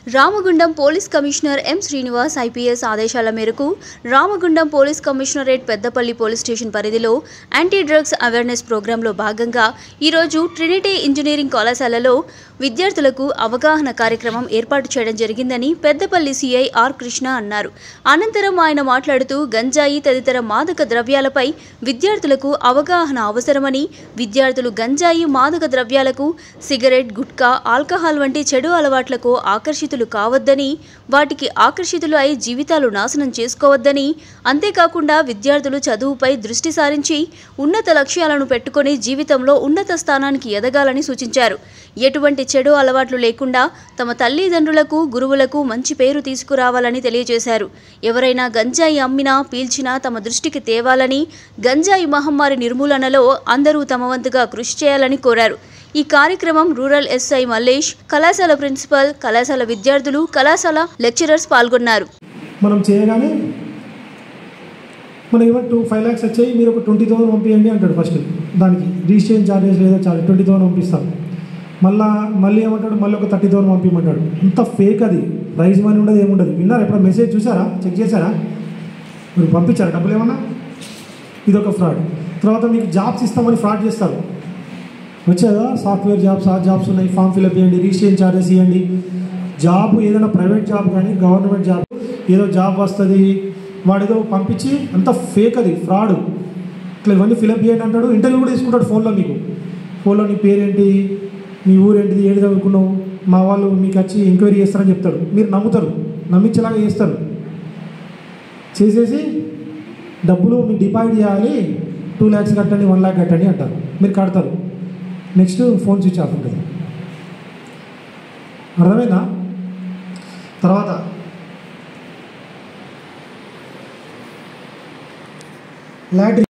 Ramagundam police commissioner M Srinivas IPS ఆదేశాల మేరకు Ramagundam police commissionerate Peddapalli police station పరిధిలో యాంటీ డ్రగ్స్ అవేర్నెస్ ప్రోగ్రాంలో భాగంగా ఈరోజు ట్రినిటీ ఇంజనీరింగ్ కళాశాలలో విద్యార్థులకు అవగాహన కార్యక్రమం ఏర్పాటు చేయడం జరిగిందని పెద్దపల్లి సిఐ ఆర్ కృష్ణ అన్నారు. అనంతరం ఆయన మాట్లాడుతూ గంజాయి తదితర మాదక ద్రవ్యాలపై విద్యార్థులకు అవగాహన అవసరమని, విద్యార్థులు గంజాయి మాదక ద్రవ్యాలకు, సిగరెట్, గుట్కా, ఆల్కహాల్ వంటి చెడు అలవాట్లకు ఆకర్షితులు కావద్దని, వాటికి ఆకర్షితులు అయి జీవితాలు నాశనం చేసుకోవద్దని, అంతేకాకుండా విద్యార్థులు చదువుపై దృష్టి సారించి ఉన్నత లక్ష్యాలను పెట్టుకొని జీవితంలో ఉన్నత స్థానానికి ఎదగాలని సూచించారు. ఎటువంటి చెడు అలవాట్లు లేకుండా తమ తల్లిదండ్రులకు, గురువులకు మంచి పేరు తీసుకురావాలని తెలియజేశారు. ఎవరైనా గంజాయి అమ్మినా, పీల్చినా తమ దృష్టికి తేవాలని, గంజాయి మహమ్మారి నిర్మూలనలో అందరూ తమ వంతుగా కృషి చేయాలని కోరారు. ఈ కార్యక్రమం రూరల్ ఎస్ఐ మల్లేష్, కళాశాల ప్రిన్సిపల్, కళాశాల విద్యార్థులు, కళాశాల లెక్చరర్స్ పాల్గొన్నారు. మనం చేయగానే మనకి 5 lakhs వచ్చాయి, మీరు ఒక 20,000 పంపించండి అంటాడు. ఫస్ట్ దానికి రిజిస్ట్రేషన్ ఛార్జెస్ లేదా చార్జ్ 20,000 పంపిస్తాం. మళ్ళీ ఏమంటాడు, మళ్ళీ ఒక 30,000 పంపించమంటాడు. అంత ఫేక్, అది ప్రైజ్ మనీ ఉండదు, ఏముండదు. విన్నారా? ఎప్పుడో మెసేజ్ చూసారా? చెక్ చేశారా? మీరు పంపించారా డబ్బులు ఏమన్నా? ఇదొక ఫ్రాడ్. తర్వాత మీకు జాబ్స్ ఇస్తామని ఫ్రాడ్ చేస్తారు. వచ్చేదా సాఫ్ట్వేర్ జాబ్స్, ఆ జాబ్స్ ఉన్నాయి, ఫామ్ ఫిల్అప్ చేయండి, రిజిస్ట్రేషన్ ఛార్జెస్ ఇవ్వండి. జాబ్ ఏదైనా ప్రైవేట్ జాబ్ కానీ గవర్నమెంట్ జాబ్ ఏదో జాబ్ వస్తుంది, వాడేదో పంపించి అంత ఫేక్, అది ఫ్రాడ్. ఇట్లా ఇవన్నీ ఫిల్అప్ చేయండి అంటాడు. ఇంటర్వ్యూ కూడా తీసుకుంటాడు ఫోన్లో. మీకు ఫోన్లో నీ పేరేంటి, మీ ఊరేంటిది, ఏది చదువుకున్నావు, మా వాళ్ళు మీకు వచ్చి ఎంక్వైరీ చేస్తారని చెప్తాడు. మీరు నమ్ముతారు, నమ్మించేలాగా చేస్తారు. చేసేసి డబ్బులు మీకు డిపాజిట్ చేయాలి, 2 lakhs కట్టండి, 1 lakh కట్టండి అంటారు. మీరు కడతారు. నెక్స్ట్ ఫోన్ స్విచ్ ఆఫ్ ఉంటుంది. అర్థమైందా? తర్వాత లాటరీ